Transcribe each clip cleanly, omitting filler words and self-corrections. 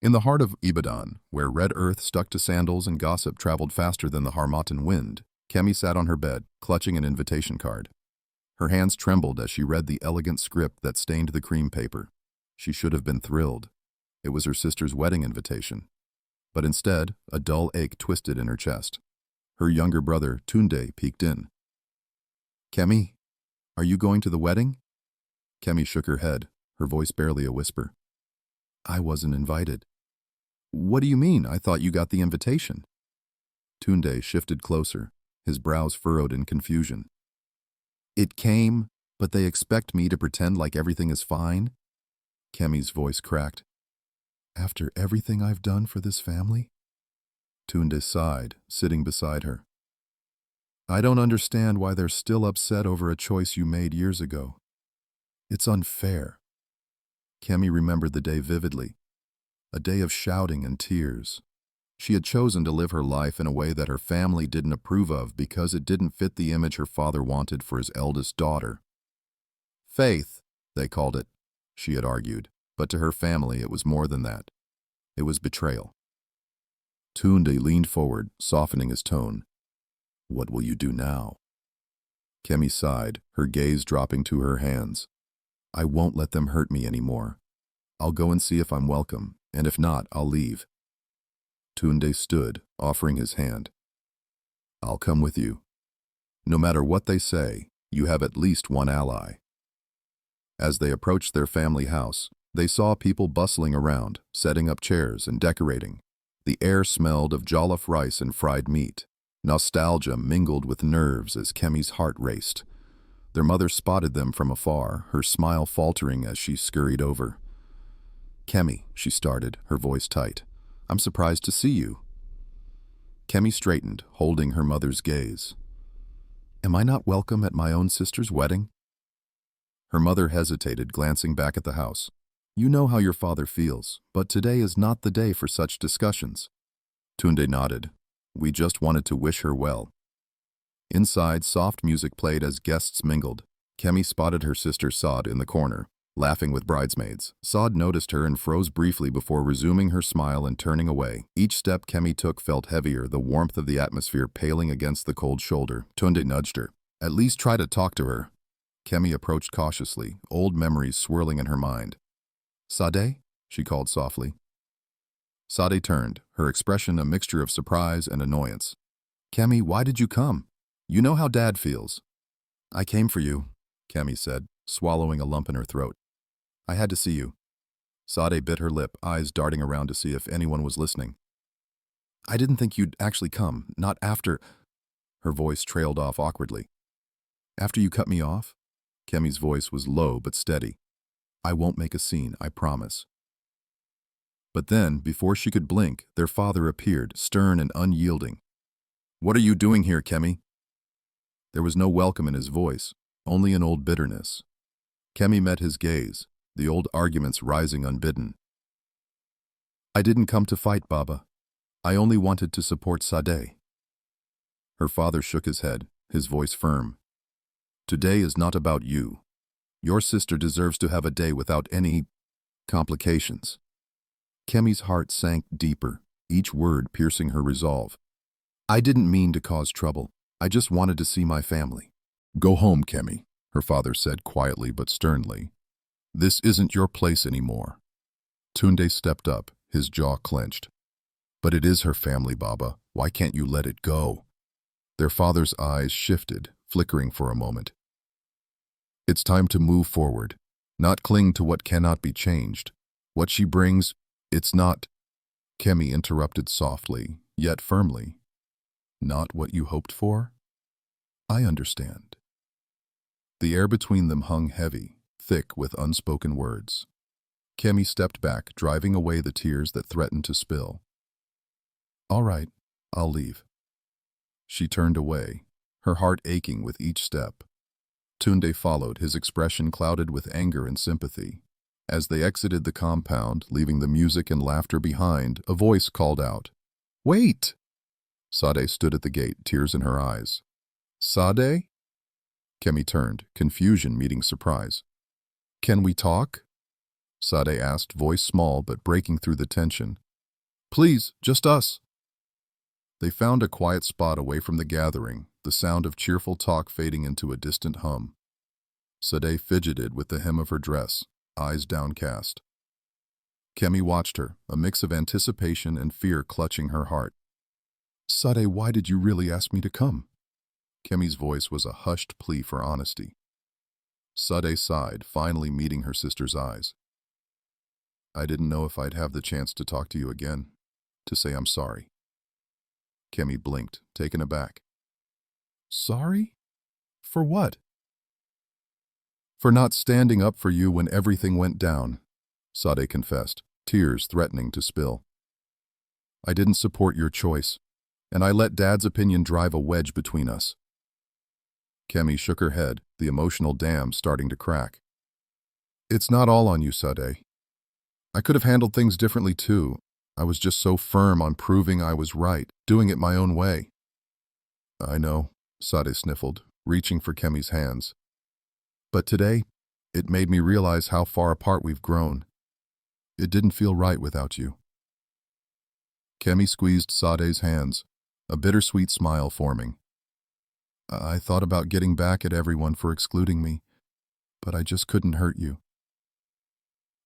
In the heart of Ibadan, where red earth stuck to sandals and gossip traveled faster than the Harmattan wind, Kemi sat on her bed, clutching an invitation card. Her hands trembled as she read the elegant script that stained the cream paper. She should have been thrilled. It was her sister's wedding invitation. But instead, a dull ache twisted in her chest. Her younger brother, Tunde, peeked in. "Kemi, are you going to the wedding?" Kemi shook her head, her voice barely a whisper. "I wasn't invited." "What do you mean? I thought you got the invitation." Tunde shifted closer, his brows furrowed in confusion. "It came, but they expect me to pretend like everything is fine?" Kemi's voice cracked. "After everything I've done for this family?" Tunde sighed, sitting beside her. "I don't understand why they're still upset over a choice you made years ago. It's unfair." Kemi remembered the day vividly, a day of shouting and tears. She had chosen to live her life in a way that her family didn't approve of because it didn't fit the image her father wanted for his eldest daughter. Faith, they called it, she had argued, but to her family it was more than that. It was betrayal. Tunde leaned forward, softening his tone. "What will you do now?" Kemi sighed, her gaze dropping to her hands. "I won't let them hurt me anymore. I'll go and see if I'm welcome, and if not, I'll leave." Tunde stood, offering his hand. "I'll come with you. No matter what they say, you have at least one ally." As they approached their family house, they saw people bustling around, setting up chairs and decorating. The air smelled of jollof rice and fried meat. Nostalgia mingled with nerves as Kemi's heart raced. Their mother spotted them from afar, her smile faltering as she scurried over. "Kemi," she started, her voice tight. "I'm surprised to see you." Kemi straightened, holding her mother's gaze. "Am I not welcome at my own sister's wedding?" Her mother hesitated, glancing back at the house. "You know how your father feels, but today is not the day for such discussions." Tunde nodded. "We just wanted to wish her well." Inside, soft music played as guests mingled. Kemi spotted her sister Saad in the corner, laughing with bridesmaids. Saad noticed her and froze briefly before resuming her smile and turning away. Each step Kemi took felt heavier, the warmth of the atmosphere paling against the cold shoulder. Tunde nudged her. "At least try to talk to her." Kemi approached cautiously, old memories swirling in her mind. "Sade?" she called softly. Sade turned, her expression a mixture of surprise and annoyance. "Kemi, why did you come? You know how Dad feels." "I came for you," Kemi said, swallowing a lump in her throat. "I had to see you." Sade bit her lip, eyes darting around to see if anyone was listening. "I didn't think you'd actually come, not after—" Her voice trailed off awkwardly. "After you cut me off?" Kemi's voice was low but steady. "I won't make a scene, I promise." But then, before she could blink, their father appeared, stern and unyielding. "What are you doing here, Kemi?" There was no welcome in his voice, only an old bitterness. Kemi met his gaze, the old arguments rising unbidden. "I didn't come to fight, Baba. I only wanted to support Sade." Her father shook his head, his voice firm. "Today is not about you. Your sister deserves to have a day without any complications." Kemi's heart sank deeper, each word piercing her resolve. "I didn't mean to cause trouble. I just wanted to see my family." "Go home, Kemi," her father said quietly but sternly. "This isn't your place anymore." Tunde stepped up, his jaw clenched. "But it is her family, Baba. Why can't you let it go?" Their father's eyes shifted, flickering for a moment. "It's time to move forward, not cling to what cannot be changed. What she brings, it's not—" Kemi interrupted softly, yet firmly. "Not what you hoped for? I understand." The air between them hung heavy, thick with unspoken words. Kemi stepped back, driving away the tears that threatened to spill. "All right, I'll leave." She turned away, her heart aching with each step. Tunde followed, his expression clouded with anger and sympathy. As they exited the compound, leaving the music and laughter behind, a voice called out, "Wait!" Sade stood at the gate, tears in her eyes. "Sade?" Kemi turned, confusion meeting surprise. "Can we talk?" Sade asked, voice small but breaking through the tension. Please, just us. They found a quiet spot away from the gathering, the sound of cheerful talk fading into a distant hum. Sade fidgeted with the hem of her dress, eyes downcast. Kemi watched her, a mix of anticipation and fear clutching her heart. Sade, why did you really ask me to come? Kemi's voice was a hushed plea for honesty. Sade sighed, finally meeting her sister's eyes. I didn't know if I'd have the chance to talk to you again, to say I'm sorry. Kemi blinked, taken aback. Sorry? For what? For not standing up for you when everything went down, Sade confessed, tears threatening to spill. I didn't support your choice, and I let Dad's opinion drive a wedge between us. Kemi shook her head, the emotional dam starting to crack. It's not all on you, Sade. I could have handled things differently too. I was just so firm on proving I was right, doing it my own way. I know, Sade sniffled, reaching for Kemi's hands. But today, it made me realize how far apart we've grown. It didn't feel right without you. Kemi squeezed Sade's hands, a bittersweet smile forming. I thought about getting back at everyone for excluding me, but I just couldn't hurt you.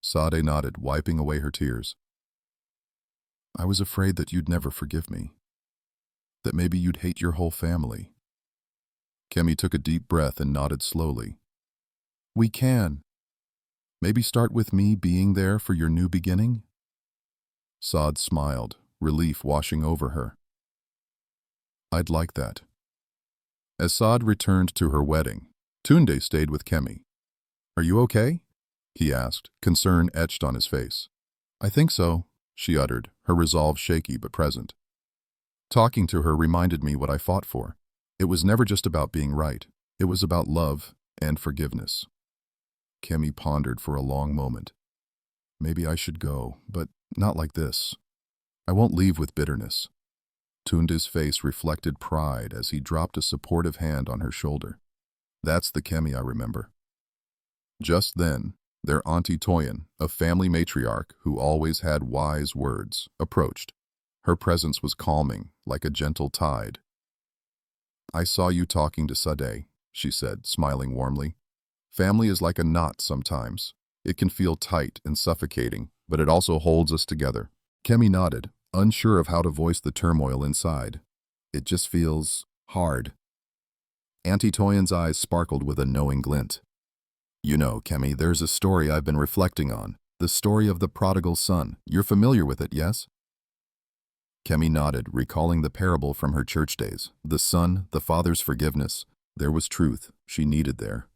Sade nodded, wiping away her tears. I was afraid that you'd never forgive me, that maybe you'd hate your whole family. Kemi took a deep breath and nodded slowly. We can. Maybe start with me being there for your new beginning? Saad smiled, relief washing over her. I'd like that. As Saad returned to her wedding, Tunde stayed with Kemi. Are you okay? He asked, concern etched on his face. I think so, she uttered, her resolve shaky but present. Talking to her reminded me what I fought for. It was never just about being right. It was about love and forgiveness. Kemi pondered for a long moment. Maybe I should go, but not like this. I won't leave with bitterness. Tunde's face reflected pride as he dropped a supportive hand on her shoulder. That's the Kemi I remember. Just then, their Auntie Toyin, a family matriarch who always had wise words, approached. Her presence was calming, like a gentle tide. I saw you talking to Sade, she said, smiling warmly. Family is like a knot sometimes. It can feel tight and suffocating, but it also holds us together. Kemi nodded, unsure of how to voice the turmoil inside. It just feels hard. Auntie Toyin's eyes sparkled with a knowing glint. You know, Kemi, there's a story I've been reflecting on. The story of the prodigal son. You're familiar with it, yes? Kemi nodded, recalling the parable from her church days. The son, the father's forgiveness. There was truth she needed there.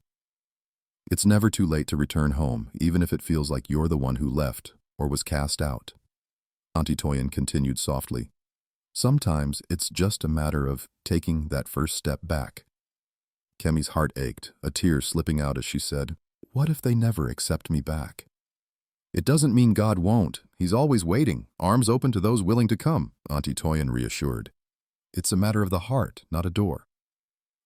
It's never too late to return home, even if it feels like you're the one who left or was cast out. Auntie Toyin continued softly. Sometimes it's just a matter of taking that first step back. Kemi's heart ached, a tear slipping out as she said, What if they never accept me back? It doesn't mean God won't. He's always waiting, arms open to those willing to come, Auntie Toyin reassured. It's a matter of the heart, not a door.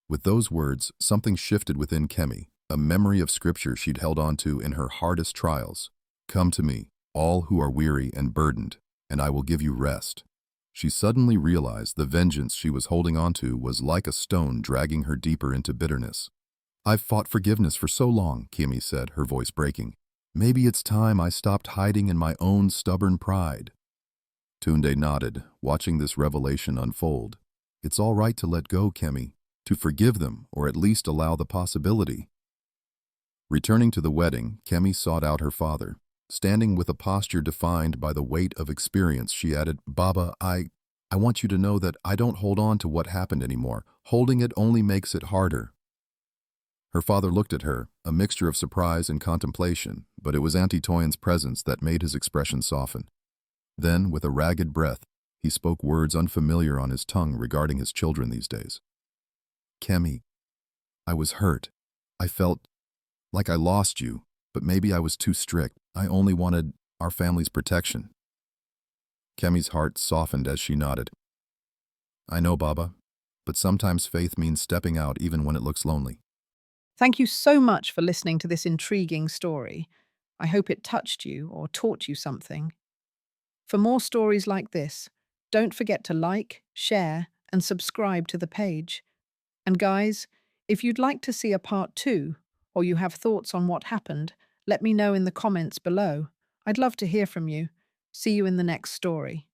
With those words, something shifted within Kemi, a memory of scripture she'd held on to in her hardest trials. Come to me, all who are weary and burdened, and I will give you rest. She suddenly realized the vengeance she was holding on to was like a stone dragging her deeper into bitterness. I've fought forgiveness for so long, Kemi said, her voice breaking. Maybe it's time I stopped hiding in my own stubborn pride. Tunde nodded, watching this revelation unfold. It's all right to let go, Kemi, to forgive them, or at least allow the possibility. Returning to the wedding, Kemi sought out her father. Standing with a posture defined by the weight of experience, she added, Baba, I want you to know that I don't hold on to what happened anymore. Holding it only makes it harder. Her father looked at her, a mixture of surprise and contemplation, but it was Auntie Toyin's presence that made his expression soften. Then, with a ragged breath, he spoke words unfamiliar on his tongue regarding his children these days. Kemi, I was hurt. I felt like I lost you, but maybe I was too strict. I only wanted our family's protection. Kemi's heart softened as she nodded. I know, Baba, but sometimes faith means stepping out even when it looks lonely. Thank you so much for listening to this intriguing story. I hope it touched you or taught you something. For more stories like this, don't forget to like, share, and subscribe to the page. And guys, if you'd like to see a part 2, or you have thoughts on what happened, let me know in the comments below. I'd love to hear from you. See you in the next story.